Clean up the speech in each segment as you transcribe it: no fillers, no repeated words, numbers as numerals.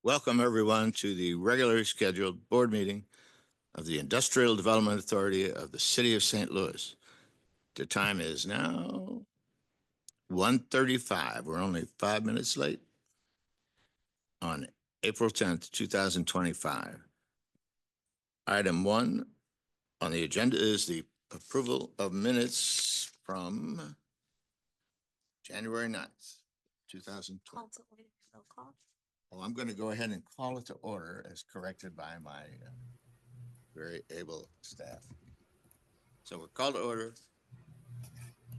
Welcome, everyone, to the regularly scheduled board meeting of the Industrial Development Authority of the City of St. Louis. The time is now 1:35. We're only 5 minutes late on April 10th, 2025. Item 1 on the agenda is the approval of minutes from January 9th, 2020. Well, I'm going to go ahead and call it to order as corrected by my very able staff. So we're called to order.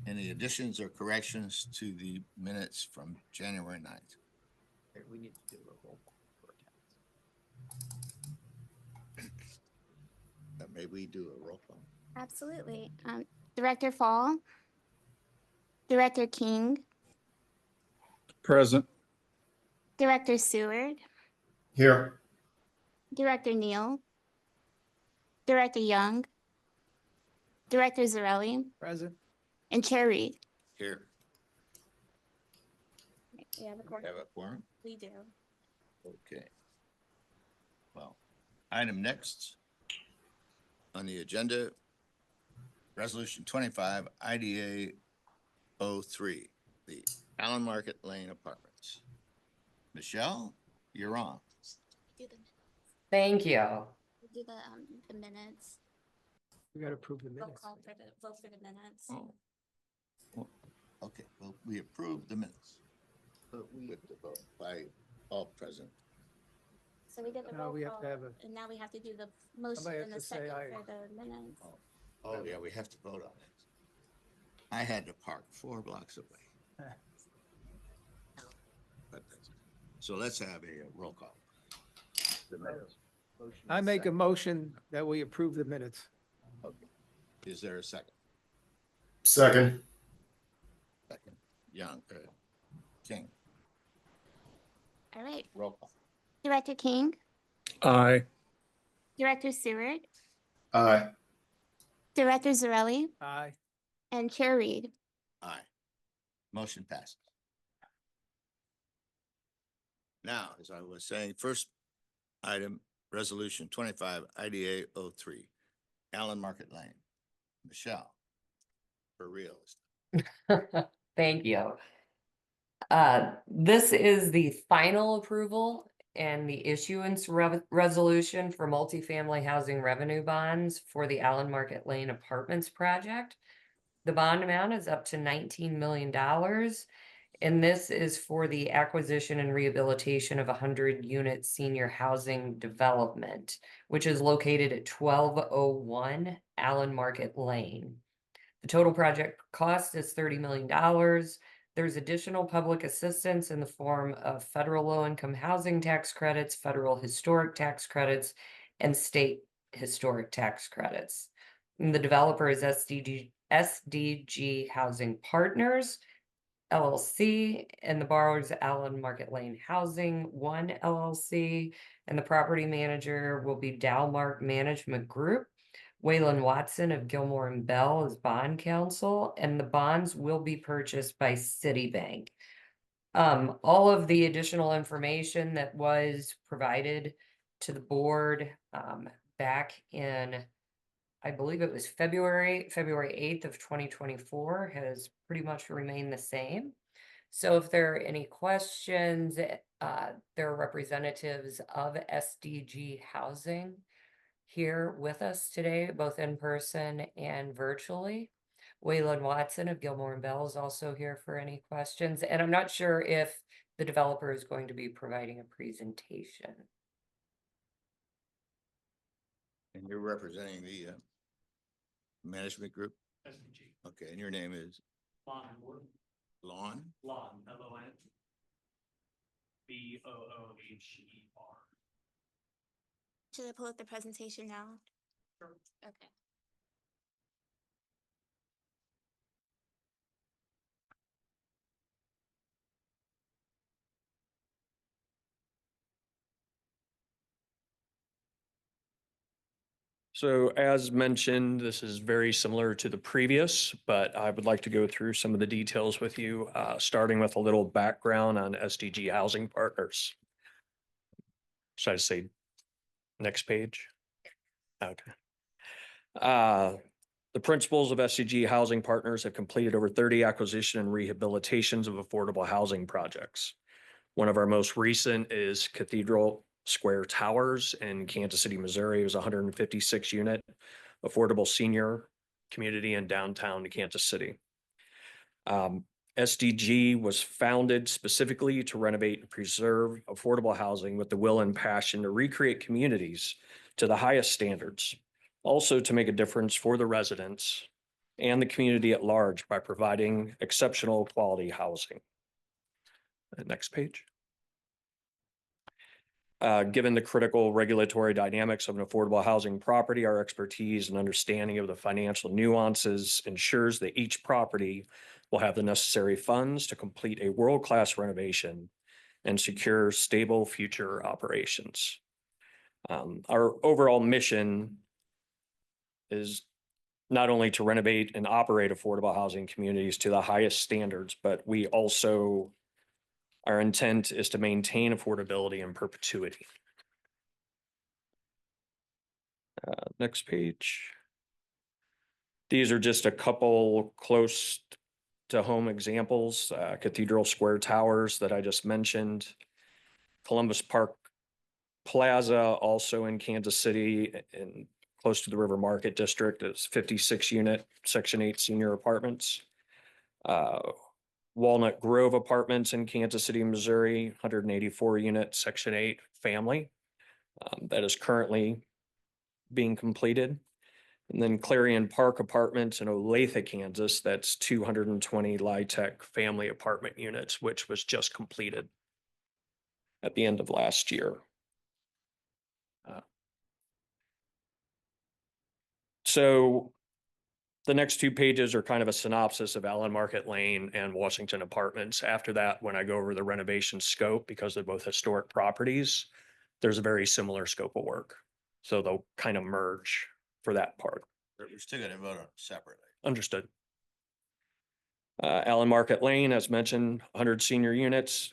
Any additions or corrections to the minutes from January 9th? We need to do a roll call for accounts. May we do a roll call? Absolutely. Director Fall, Director King, Present. Director Seward, Here. Director Neal, Director Young, Director Zarelli, Present. and Chair Reed. Here. We have a quorum. Have a quorum? We do. Okay. Well, item next on the agenda, Resolution 25 IDA 03, the Allen Market Lane Apartments. Michelle, you're on. Do the, Thank you. do the minutes. We got to approve the Roll minutes. call for the, vote for the minutes. Oh. Well, okay, well, we approve the minutes. But we have to vote by all present. So we did the Now roll we have call, to have a- and now we have to do the motion Somebody has and the to say second aye. for the minutes. Oh, yeah, we have to vote on it. I had to park 4 blocks away. But so let's have a roll call. The minutes. I make a motion that we approve the minutes. Okay. Is there a second? Second. Second. Young, King, All right. roll call. Director King, Aye. Director Seward, Aye. Director Zarelli, Aye. and Chair Reed. Aye. Motion passes. Now, as I was saying, first item, Resolution 25 IDA 03, Allen Market Lane. Michelle, for real. Thank you. This is the final approval and the issuance resolution for multifamily housing revenue bonds for the Allen Market Lane Apartments project. The bond amount is up to $19 million. And this is for the acquisition and rehabilitation of 100-unit senior housing development, which is located at 1201 Allen Market Lane. The total project cost is $30 million. There's additional public assistance in the form of federal low-income housing tax credits, federal historic tax credits, and state historic tax credits. And the developer is SDG Housing Partners, LLC, and the borrower is Allen Market Lane Housing 1 LLC, and the property manager will be Dalmark Management Group. Waylon Watson of Gilmore and Bell is bond counsel, and the bonds will be purchased by Citibank. All of the additional information that was provided to the board back in, I believe it was February 8th of 2024 has pretty much remained the same. So if there are any questions, there are representatives of SDG Housing here with us today, both in person and virtually. Waylon Watson of Gilmore and Bell is also here for any questions. And I'm not sure if the developer is going to be providing a presentation. And you're representing the management group? SDG. Okay, and your name is? Lon Wood. Lon? Lon, L-O-N. B-O-O-H-E-R. Should I pull up the presentation now? Sure. Okay. So as mentioned, this is very similar to the previous, but I would like to go through some of the details with you, starting with a little background on SDG Housing Partners. Should I say next page? Okay. The principals of SCG Housing Partners have completed over 30 acquisition and rehabilitations of affordable housing projects. One of our most recent is Cathedral Square Towers in Kansas City, Missouri. It was a 156 unit affordable senior community in downtown Kansas City. SDG was founded specifically to renovate and preserve affordable housing with the will and passion to recreate communities to the highest standards, also to make a difference for the residents and the community at large by providing exceptional quality housing. Next page. Given the critical regulatory dynamics of an affordable housing property, our expertise and understanding of the financial nuances ensures that each property will have the necessary funds to complete a world-class renovation and secure stable future operations. Our overall mission is not only to renovate and operate affordable housing communities to the highest standards, but we also, our intent is to maintain affordability in perpetuity. Next page. These are just a couple close to home examples. Cathedral Square Towers that I just mentioned. Columbus Park Plaza, also in Kansas City and close to the River Market District. It's 56 unit Section 8 senior apartments. Walnut Grove Apartments in Kansas City, Missouri, 184 unit Section 8 family. That is currently being completed. And then Clarion Park Apartments in Olathe, Kansas, that's 220 LIHTC family apartment units, which was just completed at the end of last year. So the next two pages are kind of a synopsis of Allen Market Lane and Washington Apartments. After that, when I go over the renovation scope, because they're both historic properties, there's a very similar scope of work. So they'll kind of merge for that part. We're still gonna vote on it separately. Understood. Allen Market Lane, as mentioned, 100 senior units,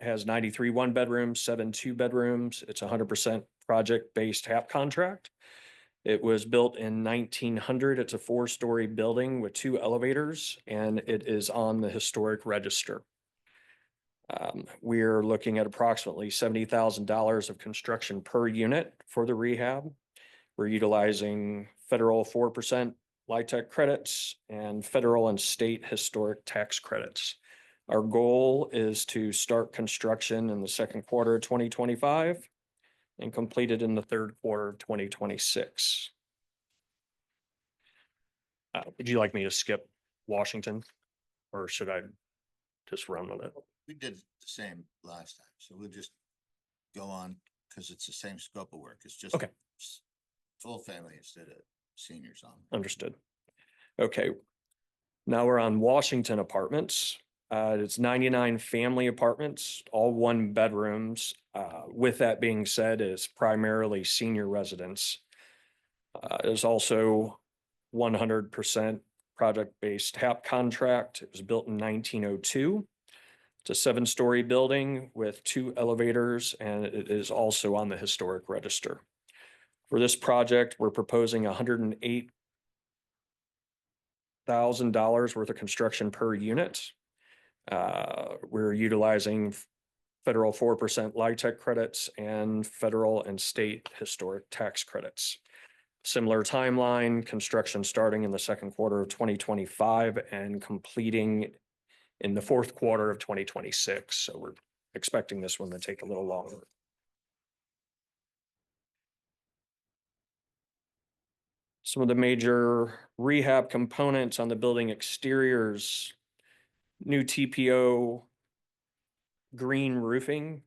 has 93 one bedrooms, 7 2 bedrooms. It's 100% project-based HAP contract. It was built in 1900. It's a 4-story building with 2 elevators, and it is on the historic register. We're looking at approximately $70,000 of construction per unit for the rehab. We're utilizing federal 4% LIHTC credits and federal and state historic tax credits. Our goal is to start construction in the second quarter of 2025 and complete it in the third quarter of 2026. Would you like me to skip Washington, or should I just run with it? We did the same last time, so we'll just go on because it's the same scope of work. It's just Okay. full family instead of seniors on. Understood. Okay. Now we're on Washington Apartments. It's 99 family apartments, all 1 bedrooms. With that being said, it's primarily senior residents. There's also 100% project-based HAP contract. It was built in 1902. It's a 7-story building with 2 elevators, and it is also on the historic register. For this project, we're proposing $108,000 worth of construction per unit. We're utilizing federal 4% LIHTC credits and federal and state historic tax credits. Similar timeline, construction starting in the second quarter of 2025 and completing in the fourth quarter of 2026. So we're expecting this one to take a little longer. Some of the major rehab components on the building exteriors: new TPO green roofing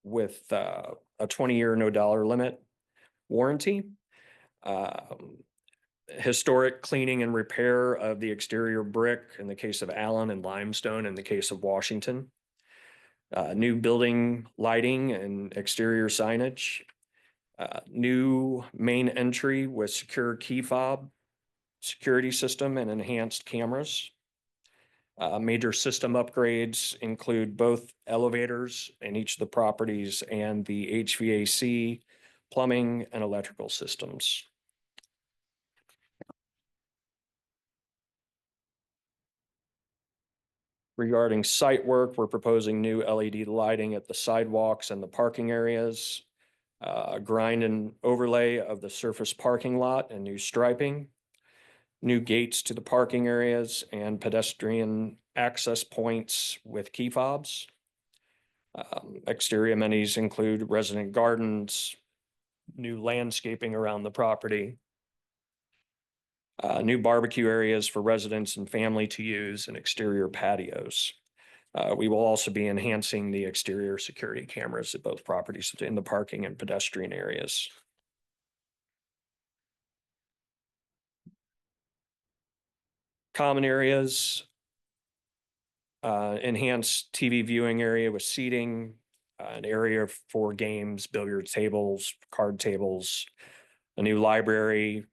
with a 20-year no dollar limit warranty. Historic cleaning and repair of the exterior brick in the case of Allen and limestone in the case of Washington. New building lighting and exterior signage. New main entry with secure key fob security system and enhanced cameras. Major system upgrades include both elevators in each of the properties and the HVAC, plumbing, and electrical systems. Regarding site work, we're proposing new LED lighting at the sidewalks and the parking areas, grind and overlay of the surface parking lot and new striping, new gates to the parking areas and pedestrian access points with key fobs. Exterior amenities include resident gardens, new landscaping around the property, new barbecue areas for residents and family to use, and exterior patios. We will also be enhancing the exterior security cameras at both properties in the parking and pedestrian areas. Common areas, enhanced TV viewing area with seating, an area for games, billiard tables, card tables, a new library,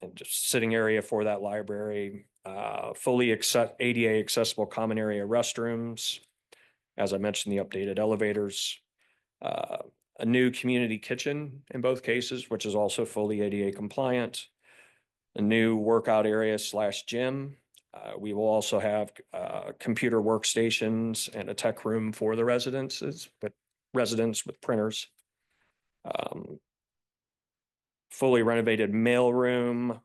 and just sitting area for that library, fully ADA accessible common area restrooms. As I mentioned, the updated elevators, a new community kitchen in both cases, which is also fully ADA compliant, a new workout area / gym. We will also have computer workstations and a tech room for the residents with printers. Fully renovated mail room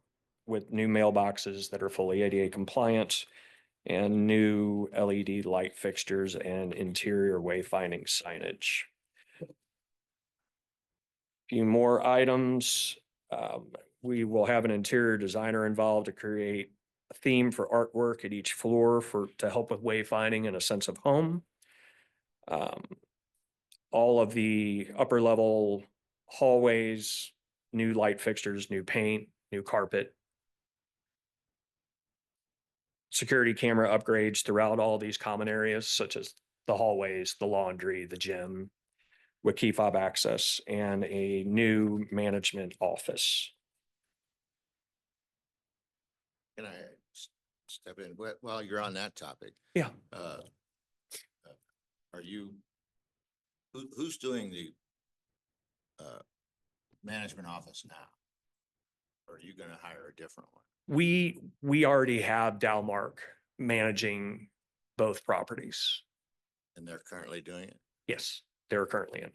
with new mailboxes that are fully ADA compliant, and new LED light fixtures and interior wayfinding signage. Few more items. We will have an interior designer involved to create a theme for artwork at each floor to help with wayfinding and a sense of home. All of the upper level hallways, new light fixtures, new paint, new carpet. Security camera upgrades throughout all these common areas, such as the hallways, the laundry, the gym, with key fob access, and a new management office. Can I step in? While you're on that topic? Yeah. Are you, who's doing the management office now? Or are you gonna hire a different one? We already have Dalmark managing both properties. And they're currently doing it? Yes, they're currently in.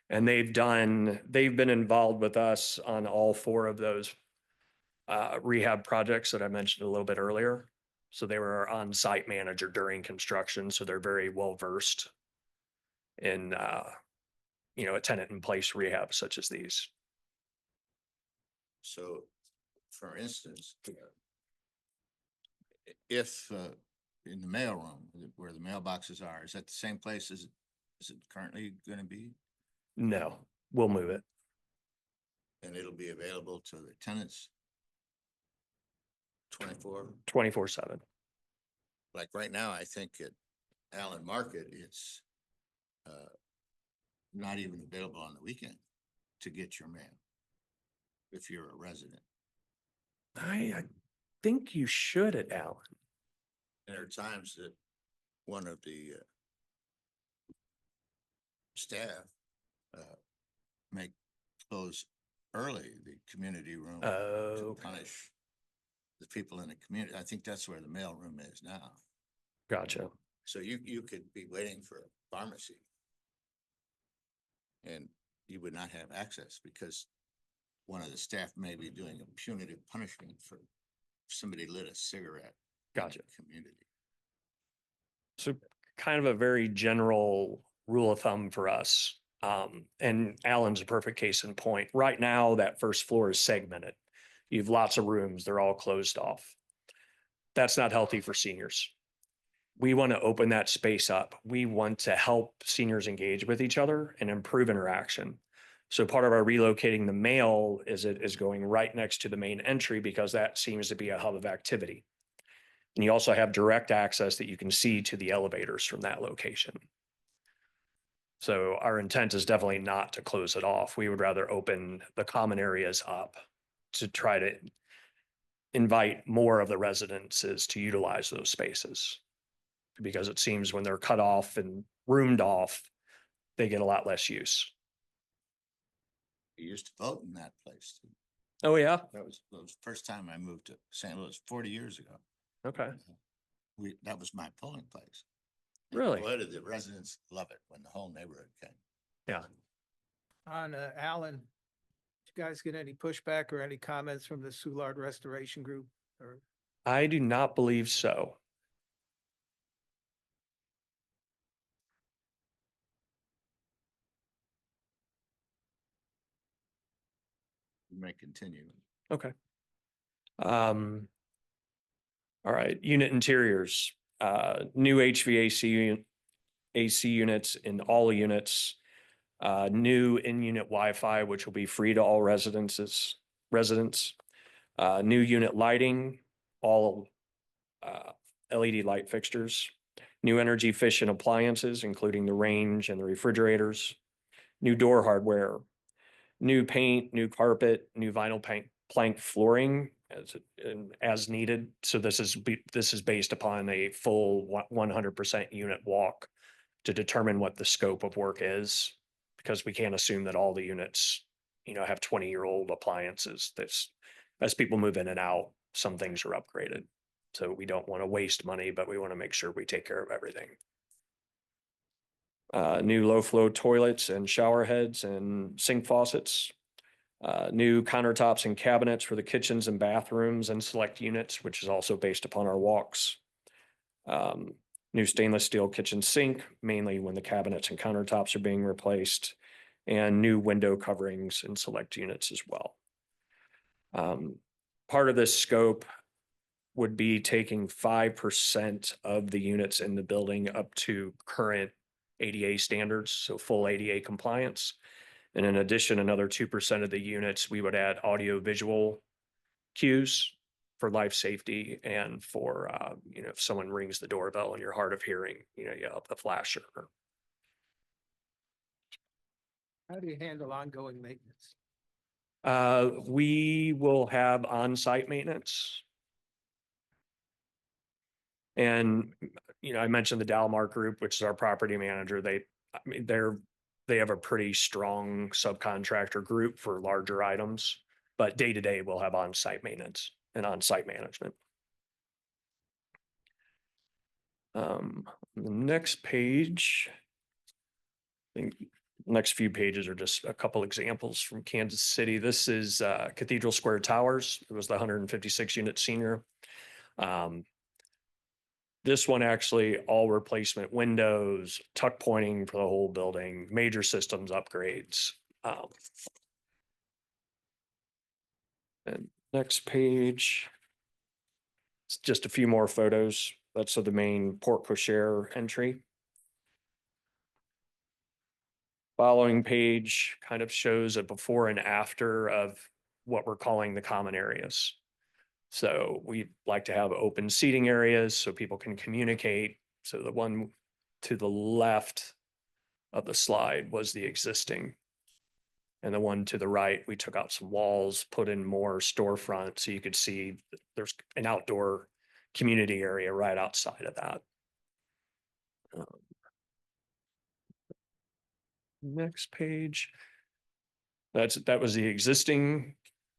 And they've been involved with us on all 4 of those rehab projects that I mentioned a little bit earlier. So they were our on-site manager during construction, so they're very well versed in a tenant in place rehab such as these. So, for instance, if in the mailroom where the mailboxes are, is that the same place as is it currently going to be? No, we'll move it. And it'll be available to the tenants 24/7. Like right now, I think at Allen Market, it's not even available on the weekend to get your mail if you're a resident. I think you should at Allen. And there are times that one of the staff may close early, the community room, to Okay. punish the people in the community. I think that's where the mail room is now. Gotcha. So you could be waiting for a pharmacy and you would not have access because one of the staff may be doing a punitive punishment for if somebody lit a cigarette. Gotcha. In the community. So kind of a very general rule of thumb for us. And Allen's a perfect case in point. Right now, that first floor is segmented. You have lots of rooms. They're all closed off. That's not healthy for seniors. We want to open that space up. We want to help seniors engage with each other and improve interaction. So part of our relocating the mail is going right next to the main entry because that seems to be a hub of activity. And you also have direct access that you can see to the elevators from that location. So our intent is definitely not to close it off. We would rather open the common areas up to try to invite more of the residences to utilize those spaces. Because it seems when they're cut off and roomed off, they get a lot less use. I used to vote in that place. Too. Oh, yeah? That was the first time I moved to St. Louis 40 years ago. Okay, That was my polling place. really? Boy, did the residents love it when the whole neighborhood came. Yeah. On Alan, did you guys get any pushback or any comments from the Soulard Restoration Group? Or I do not believe so. You may continue. Okay. All right, unit interiors, new HVAC AC units in all units. New in-unit Wi-Fi, which will be free to all residents. New unit lighting, all LED light fixtures. New energy efficient appliances, including the range and the refrigerators. New door hardware. New paint, new carpet, new vinyl plank flooring as needed. So this is based upon a full 100% unit walk to determine what the scope of work is, because we can't assume that all the units, have 20-year-old appliances. As people move in and out, some things are upgraded. So we don't want to waste money, but we want to make sure we take care of everything. New low flow toilets and shower heads and sink faucets. New countertops and cabinets for the kitchens and bathrooms and select units, which is also based upon our walks. New stainless steel kitchen sink, mainly when the cabinets and countertops are being replaced, and new window coverings in select units as well. Part of this scope would be taking 5% of the units in the building up to current ADA standards, so full ADA compliance. And in addition, another 2% of the units, we would add audio visual cues for life safety and for, if someone rings the doorbell and you're hard of hearing, you have the flasher. how do you handle ongoing maintenance? We will have on-site maintenance. And, I mentioned the Dalmar Group, which is our property manager. They have a pretty strong subcontractor group for larger items, but day to day we'll have on-site maintenance and on-site management. The next page, I think next few pages are just a couple examples from Kansas City. This is Cathedral Square Towers. It was the 156 unit senior. This one actually all replacement windows, tuck pointing for the whole building, major systems upgrades. And next page, it's just a few more photos. That's of the main porte cochere entry. Following page kind of shows a before and after of what we're calling the common areas. So we like to have open seating areas so people can communicate. So the one to the left of the slide was the existing. And the one to the right, we took out some walls, put in more storefront so you could see there's an outdoor community area right outside of that. Next page. That was the existing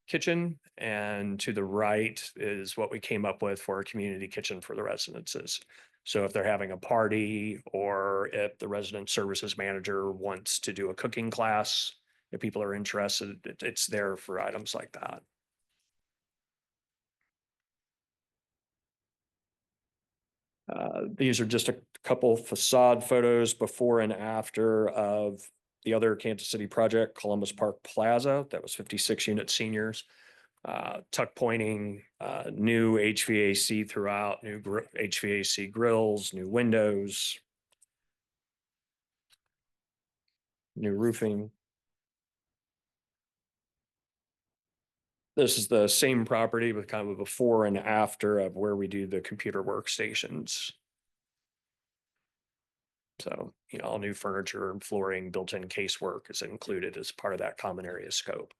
kitchen, and to the right is what we came up with for a community kitchen for the residences. So if they're having a party or if the resident services manager wants to do a cooking class, if people are interested, it's there for items like that. These are just a couple facade photos before and after of the other Kansas City project, Columbus Park Plaza. That was 56 unit seniors. Tuck pointing, new HVAC throughout, new HVAC grills, new windows, new roofing. This is the same property with kind of a before and after of where we do the computer workstations. So, all new furniture and flooring, built-in casework is included as part of that common area scope.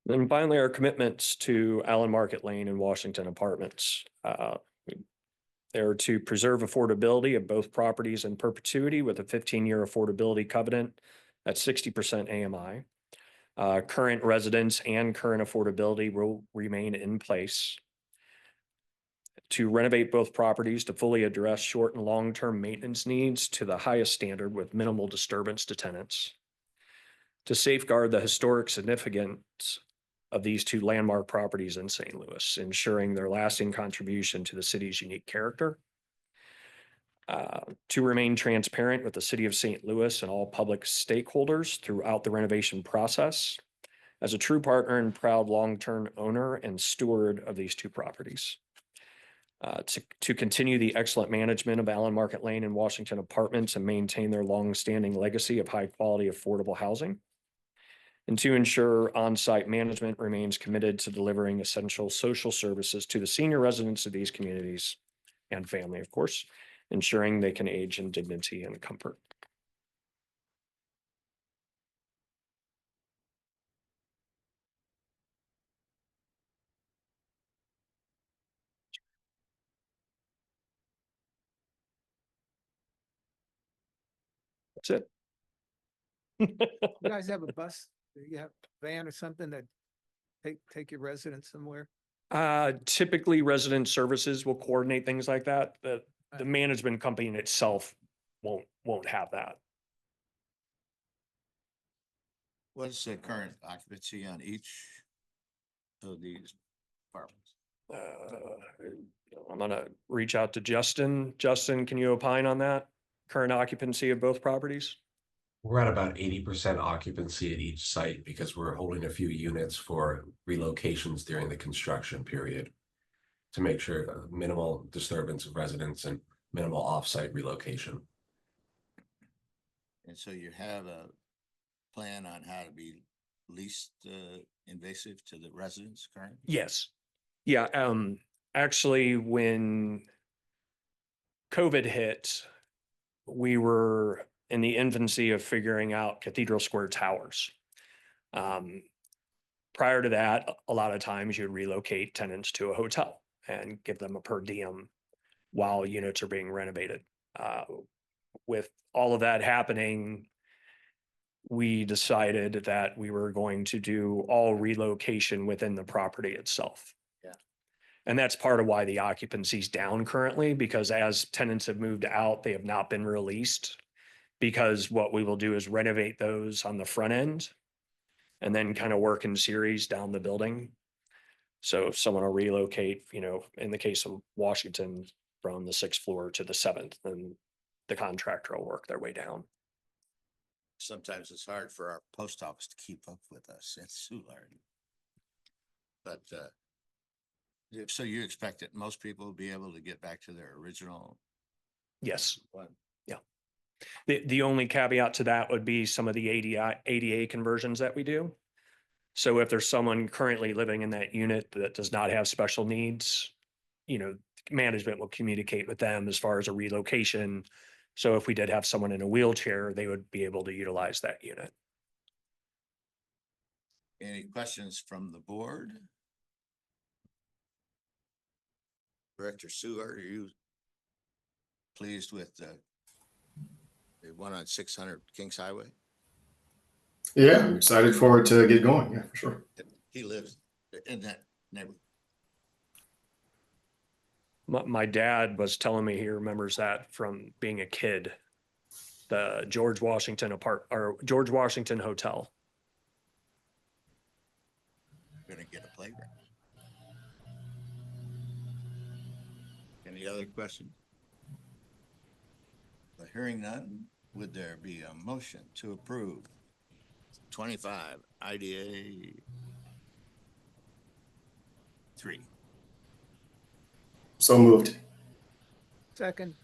Then finally, our commitments to Allen Market Lane and Washington Apartments. They're to preserve affordability of both properties in perpetuity with a 15-year affordability covenant at 60% AMI. Current residents and current affordability will remain in place. To renovate both properties to fully address short and long-term maintenance needs to the highest standard with minimal disturbance to tenants. To safeguard the historic significance of these two landmark properties in St. Louis, ensuring their lasting contribution to the city's unique character. To remain transparent with the city of St. Louis and all public stakeholders throughout the renovation process as a true partner and proud long-term owner and steward of these two properties. To continue the excellent management of Allen Market Lane and Washington Apartments and maintain their long-standing legacy of high-quality affordable housing. And to ensure on-site management remains committed to delivering essential social services to the senior residents of these communities and family, of course, ensuring they can age in dignity and comfort. That's it. You guys have a bus, you have a van or something that take your residents somewhere? Typically resident services will coordinate things like that. The management company in itself won't have that. What's the current occupancy on each of these apartments? I'm gonna reach out to Justin. Justin, can you opine on that? Current occupancy of both properties? We're at about 80% occupancy at each site because we're holding a few units for relocations during the construction period to make sure minimal disturbance of residents and minimal off-site relocation. And so you have a plan on how to be least invasive to the residents currently? Yes. Yeah, actually, when COVID hit, we were in the infancy of figuring out Cathedral Square Towers. Prior to that, a lot of times you'd relocate tenants to a hotel and give them a per diem while units are being renovated. With all of that happening, we decided that we were going to do all relocation within the property itself. Yeah. And that's part of why the occupancy is down currently, because as tenants have moved out, they have not been released. Because what we will do is renovate those on the front end and then kind of work in series down the building. So if someone will relocate, in the case of Washington, from the 6th floor to the 7th, then the contractor will work their way down. Sometimes it's hard for our post office to keep up with us in Soulard. But so you expect that most people will be able to get back to their original Yes. one? The only caveat to that would be some of the ADA conversions that we do. So if there's someone currently living in that unit that does not have special needs, management will communicate with them as far as a relocation. So if we did have someone in a wheelchair, they would be able to utilize that unit. Any questions from the board? Director Seward, are you pleased with the one on 600 Kings Highway? Yeah, I'm excited for it to get going. Yeah, for sure. He lives in that neighborhood. My dad was telling me he remembers that from being a kid. The George Washington Hotel. Gonna get a playground. Any other questions? But hearing none, would there be a motion to approve 25 IDA 3? So moved. Second,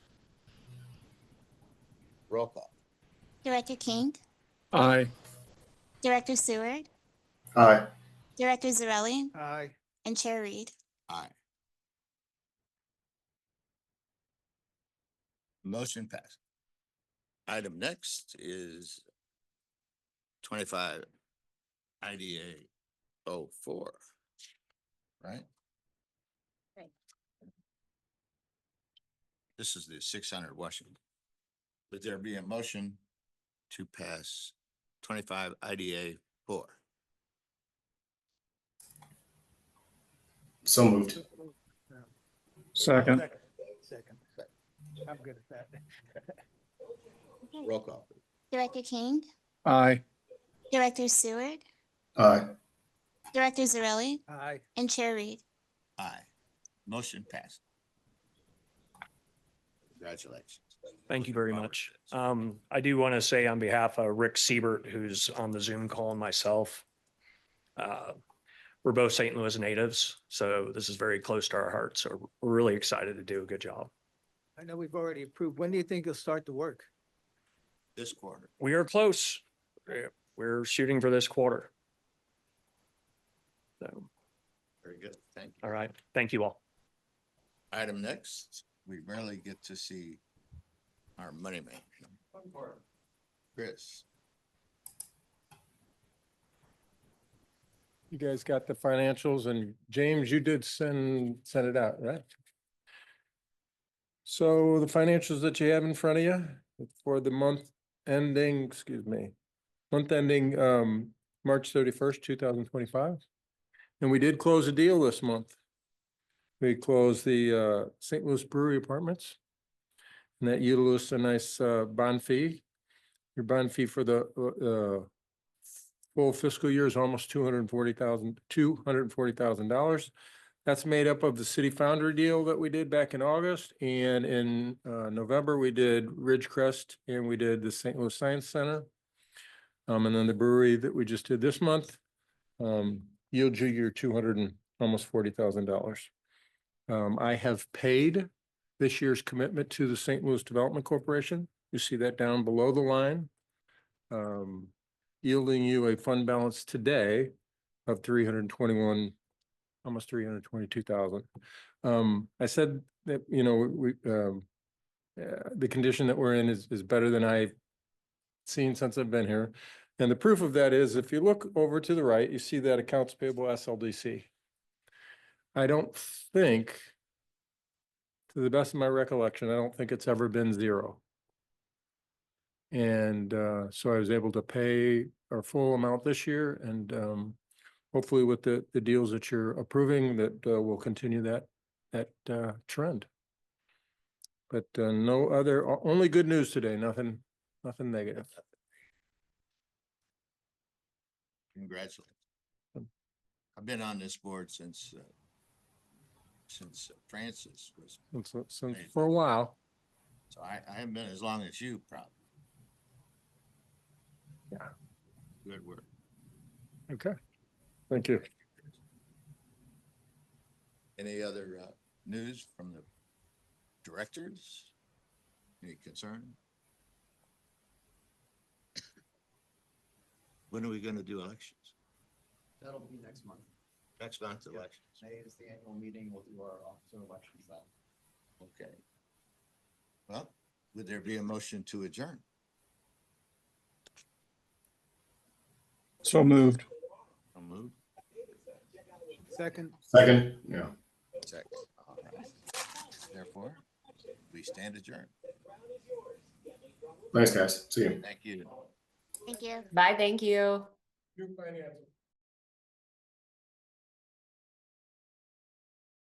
Roll call. Director King, Aye. Director Seward, Aye. Director Zarelli, aye. and Chair Reed. Aye. Motion passed. Item next is 25 IDA 604. Right? Right. This is the 600 Washington. Would there be a motion to pass 25 IDA 4? So moved. Second. Second. I'm good at that. Roll call. Director King, Aye. Director Seward, Aye. Director Zarelli, Aye. and Chair Reed. Aye. Motion passed. Congratulations. Thank you very much. I do want to say on behalf of Rick Siebert, who's on the Zoom call, and myself, we're both St. Louis natives, so this is very close to our hearts. So we're really excited to do a good job. I know we've already approved. When do you think you'll start the work? This quarter. We are close. We're shooting for this quarter. So, Very good. Thank you. all right. Thank you all. Item next, we rarely get to see our money man. Chris. You guys got the financials, and James, you did send it out, right? So the financials that you have in front of you for the month ending, month ending March 31st, 2025. And we did close a deal this month. We closed the St. Louis Brewery Apartments. And that yielded us a nice bond fee. Your bond fee for the full fiscal year is almost $240,000. That's made up of the City Foundry deal that we did back in August, and in November, we did Ridgecrest and we did the St. Louis Science Center. And then the brewery that we just did this month yields you your almost $240,000. I have paid this year's commitment to the St. Louis Development Corporation. You see that down below the line. Yielding you a fund balance today of almost 322,000. I said that, the condition that we're in is better than I've seen since I've been here. And the proof of that is, if you look over to the right, you see that accounts payable SLDC. I don't think, to the best of my recollection, I don't think it's ever been zero. And so I was able to pay our full amount this year, and hopefully with the deals that you're approving, that will continue that trend. But no other, only good news today, nothing negative. Congratulations. I've been on this board since Francis was, Since for a while. so I haven't been as long as you probably. Yeah. Good work. Okay, thank you. Any other news from the directors? Any concern? When are we gonna do elections? That'll be next month. Next month, Yeah. elections. May is the annual meeting. We'll do our officer elections then. Okay. Well, would there be a motion to adjourn? So moved. I'll move. Second. Second, yeah. Second. All right. Therefore, we stand adjourned. Thanks, guys. See you. Thank you. Thank you. Bye, thank you. Your finances.